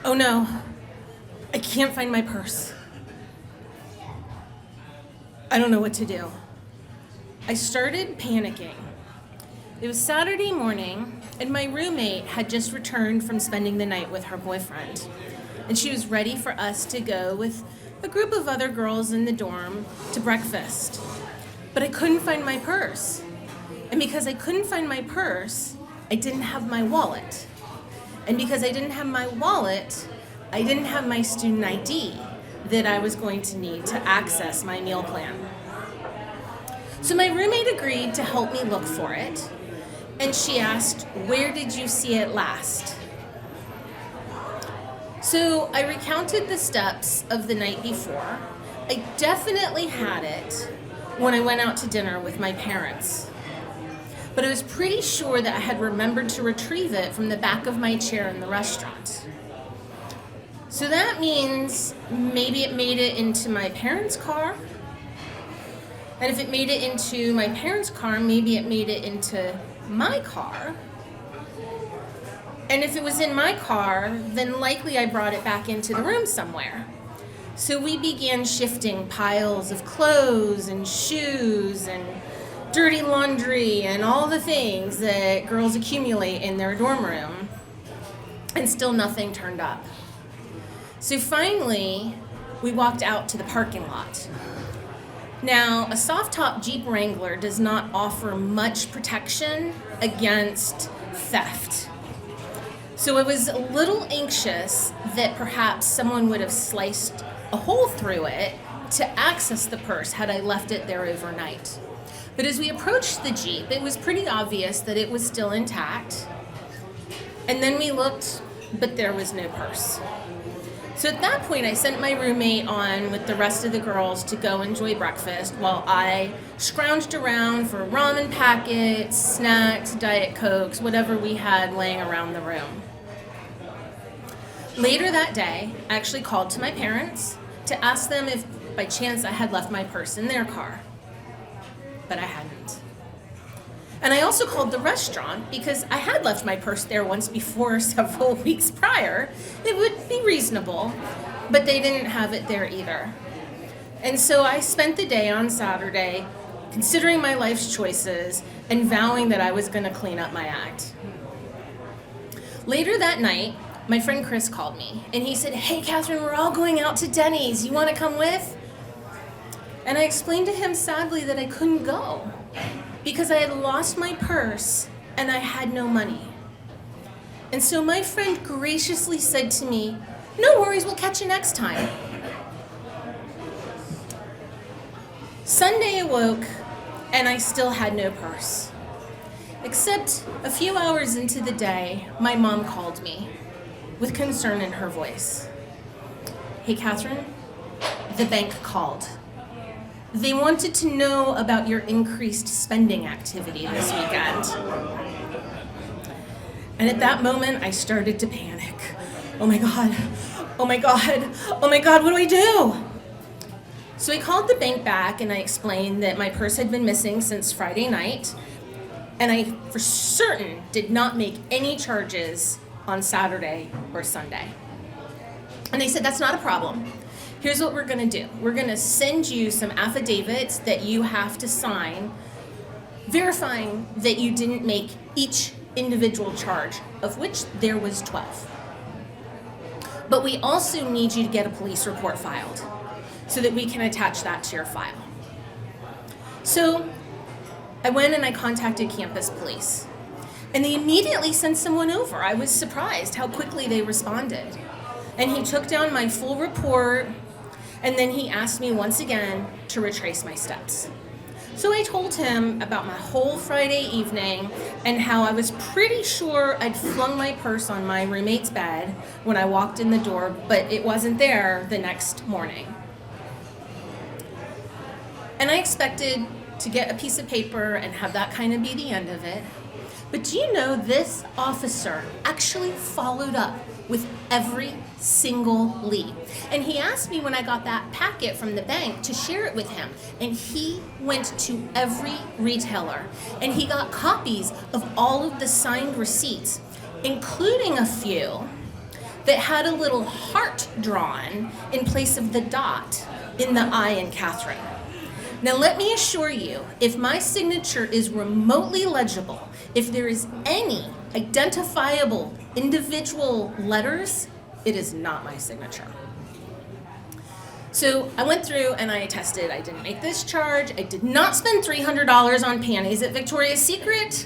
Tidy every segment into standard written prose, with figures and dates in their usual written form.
Oh no, I can't find my purse. I don't know what to do. I started panicking. It was Saturday morning, and my roommate had just returned from spending the night with her boyfriend. And she was ready for us to go with a group of other girls in the dorm to breakfast. But I couldn't find my purse. And because I couldn't find my purse, I didn't have my wallet. And because I didn't have my wallet, I didn't have my student ID that I was going to need to access my meal plan. So my roommate agreed to help me look for it, and she asked, "Where did you see it last?" So I recounted the steps of the night before. I definitely had it when I went out to dinner with my parents. But I was pretty sure that I had remembered to retrieve it from the back of my chair in the restaurant. So that means maybe it made it into my parents' car. And if it made it into my parents' car, maybe it made it into my car. And if it was in my car, then likely I brought it back into the room somewhere. So we began shifting piles of clothes and shoes and dirty laundry and all the things that girls accumulate in their dorm room. And still nothing turned up. So finally, we walked out to the parking lot. Now, a soft-top Jeep Wrangler does not offer much protection against theft. So I was a little anxious that perhaps someone would have sliced a hole through it to access the purse had I left it there overnight. But as we approached the Jeep, it was pretty obvious that it was still intact. And then we looked, but there was no purse. So at that point, I sent my roommate on with the rest of the girls to go enjoy breakfast while I scrounged around for ramen packets, snacks, Diet Cokes, whatever we had laying around the room. Later that day, I actually called to my parents to ask them if by chance I had left my purse in their car. But I hadn't. And I also called the restaurant because I had left my purse there once before several weeks prior. It would be reasonable, but they didn't have it there either. And so I spent the day on Saturday considering my life's choices and vowing that I was going to clean up my act. Later that night, my friend Chris called me and he said, "Hey, Catherine, we're all going out to Denny's. You want to come with?" And I explained to him sadly that I couldn't go because I had lost my purse and I had no money. And so my friend graciously said to me, "No worries, we'll catch you next time." Sunday awoke and I still had no purse. Except a few hours into the day, my mom called me with concern in her voice. "Hey, Catherine, the bank called. They wanted to know about your increased spending activity this weekend." And at that moment, I started to panic. Oh my God, oh my God, oh my God, what do I do? So I called the bank back and I explained that my purse had been missing since Friday night, and I for certain did not make any charges on Saturday or Sunday. And they said, "That's not a problem. Here's what we're gonna do. We're gonna send you some affidavits that you have to sign, verifying that you didn't make each individual charge, of which there was 12. But we also need you to get a police report filed so that we can attach that to your file." So I went and I contacted campus police, and they immediately sent someone over. I was surprised how quickly they responded. And he took down my full report, and then he asked me once again to retrace my steps. So I told him about my whole Friday evening and how I was pretty sure I'd flung my purse on my roommate's bed when I walked in the door, but it wasn't there the next morning. And I expected to get a piece of paper and have that kind of be the end of it. But do you know this officer actually followed up with every single lead. And he asked me when I got that packet from the bank to share it with him. And he went to every retailer and he got copies of all of the signed receipts, including a few that had a little heart drawn in place of the dot in the I in Catherine. Now let me assure you, if my signature is remotely legible, if there is any identifiable individual letters, it is not my signature. So I went through and I attested I didn't make this charge. I did not spend $300 on panties at Victoria's Secret.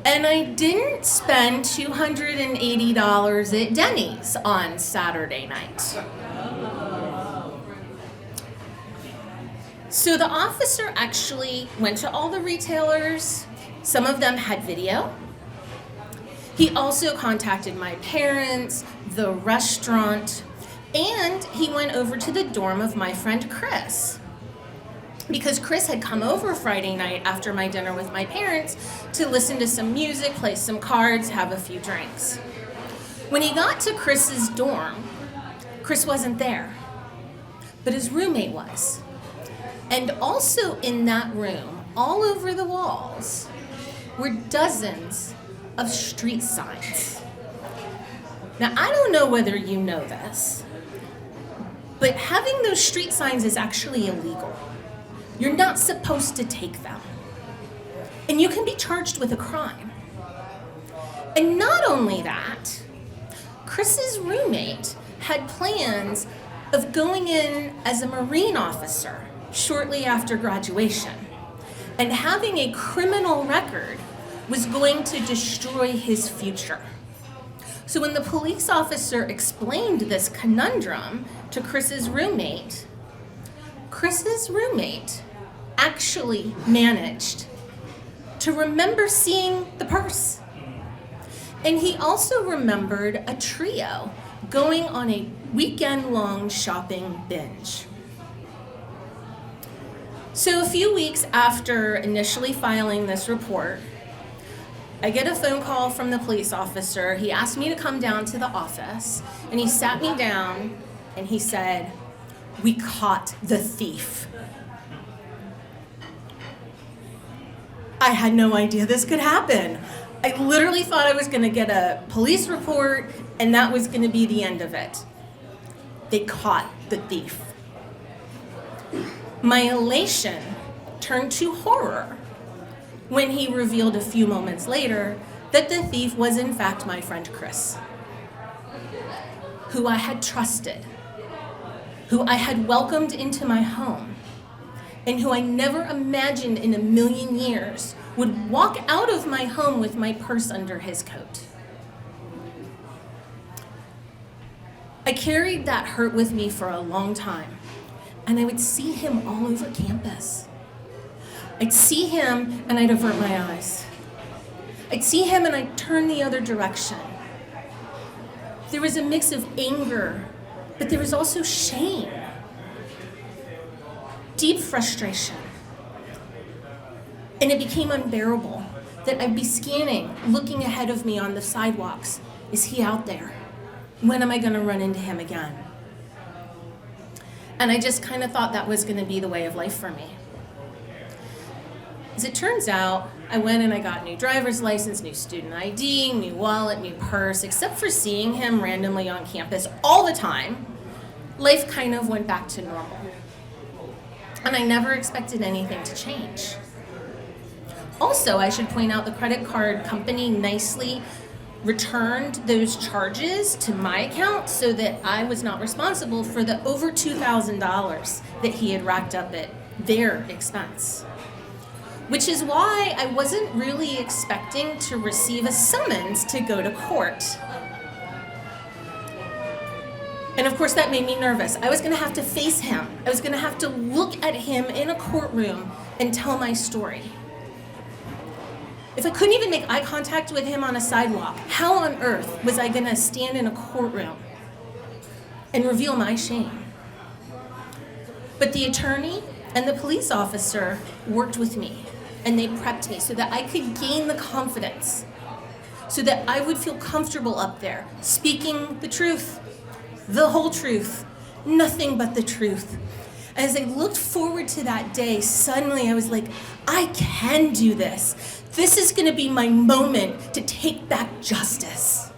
And I didn't spend $280 at Denny's on Saturday night. So the officer actually went to all the retailers. Some of them had video. He also contacted my parents, the restaurant, and he went over to the dorm of my friend Chris. Because Chris had come over Friday night after my dinner with my parents to listen to some music, play some cards, have a few drinks. When he got to Chris's dorm, Chris wasn't there, but his roommate was. And also in that room, all over the walls, were dozens of street signs. Now, I don't know whether you know this, but having those street signs is actually illegal. You're not supposed to take them. And you can be charged with a crime. And not only that, Chris's roommate had plans of going in as a Marine officer shortly after graduation. And having a criminal record was going to destroy his future. So when the police officer explained this conundrum to Chris's roommate actually managed to remember seeing the purse. And he also remembered a trio going on a weekend-long shopping binge. So a few weeks after initially filing this report, I get a phone call from the police officer. He asked me to come down to the office, and he sat me down, and he said, "We caught the thief." I had no idea this could happen. I literally thought I was gonna get a police report, and that was gonna be the end of it. They caught the thief. My elation turned to horror when he revealed a few moments later that the thief was in fact my friend Chris, who I had trusted, who I had welcomed into my home, and who I never imagined in a million years would walk out of my home with my purse under his coat. I carried that hurt with me for a long time, and I would see him all over campus. I'd see him and I'd avert my eyes. I'd see him and I'd turn the other direction. There was a mix of anger, but there was also shame, deep frustration. And it became unbearable that I'd be scanning, looking ahead of me on the sidewalks. Is he out there? When am I going to run into him again? And I just kind of thought that was going to be the way of life for me. As it turns out, I went and I got new driver's license, new student ID, new wallet, new purse. Except for seeing him randomly on campus all the time, life kind of went back to normal. And I never expected anything to change. Also, I should point out the credit card company nicely returned those charges to my account so that I was not responsible for the over $2,000 that he had racked up at their expense. Which is why I wasn't really expecting to receive a summons to go to court. And of course that made me nervous. I was gonna have to face him. I was gonna have to look at him in a courtroom and tell my story. If I couldn't even make eye contact with him on a sidewalk, how on earth was I gonna stand in a courtroom and reveal my shame? But the attorney and the police officer worked with me, and they prepped me so that I could gain the confidence, so that I would feel comfortable up there, speaking the truth, the whole truth, nothing but the truth. As I looked forward to that day, suddenly I was like, I can do this. This is gonna be my moment to take back justice.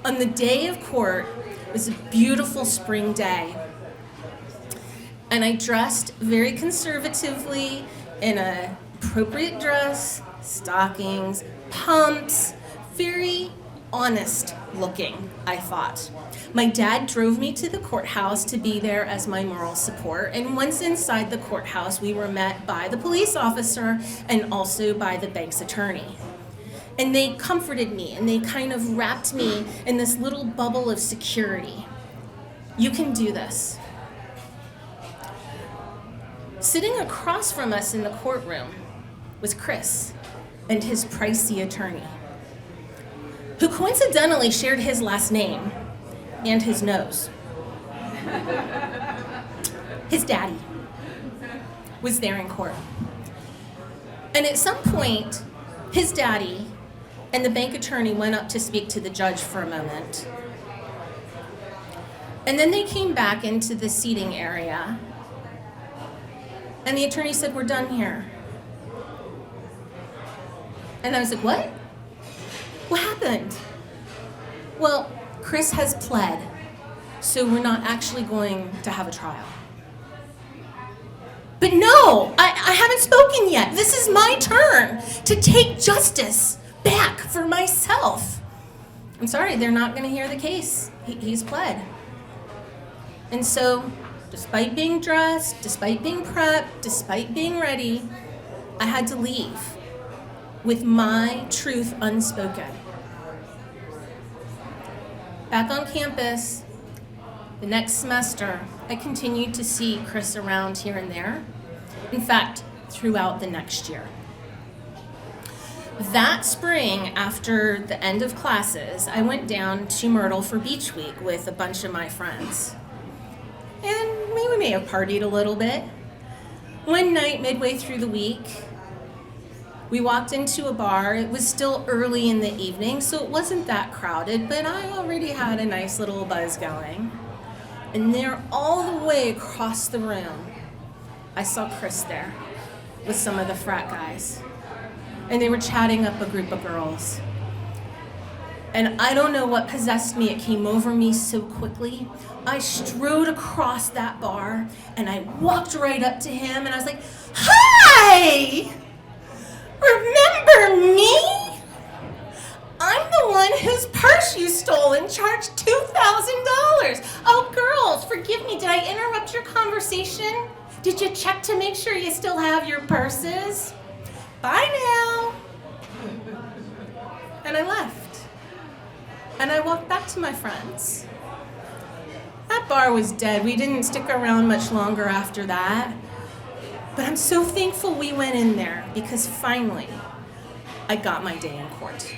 On the day of court, it was a beautiful spring day. And I dressed very conservatively in an appropriate dress, stockings, pumps, very honest looking, I thought. My dad drove me to the courthouse to be there as my moral support, and once inside the courthouse, we were met by the police officer and also by the bank's attorney. And they comforted me, and they kind of wrapped me in this little bubble of security. You can do this. Sitting across from us in the courtroom was Chris and his pricey attorney, who coincidentally shared his last name and his nose. His daddy was there in court. And at some point, his daddy and the bank attorney went up to speak to the judge for a moment. And then they came back into the seating area, and the attorney said, "We're done here." And I was like, "What? What happened?" "Well, Chris has pled, so we're not actually going to have a trial." "But no, I haven't spoken yet. This is my turn to take justice back for myself." "I'm sorry, they're not going to hear the case. He's pled." And so, despite being dressed, despite being prepped, despite being ready, I had to leave with my truth unspoken. Back on campus, the next semester, I continued to see Chris around here and there. In fact, throughout the next year. That spring, after the end of classes, I went down to Myrtle for Beach Week with a bunch of my friends. And we may have partied a little bit. One night, midway through the week, we walked into a bar. It was still early in the evening, so it wasn't that crowded, but I already had a nice little buzz going. And there, all the way across the room, I saw Chris there with some of the frat guys. And they were chatting up a group of girls. And I don't know what possessed me. It came over me so quickly. I strode across that bar, and I walked right up to him, and I was like, "Hi! Remember me? I'm the one whose purse you stole and charged $2,000. Oh, girls, forgive me. Did I interrupt your conversation? Did you check to make sure you still have your purses? Bye now." And I left. And I walked back to my friends. That bar was dead. We didn't stick around much longer after that. But I'm so thankful we went in there, because finally, I got my day in court.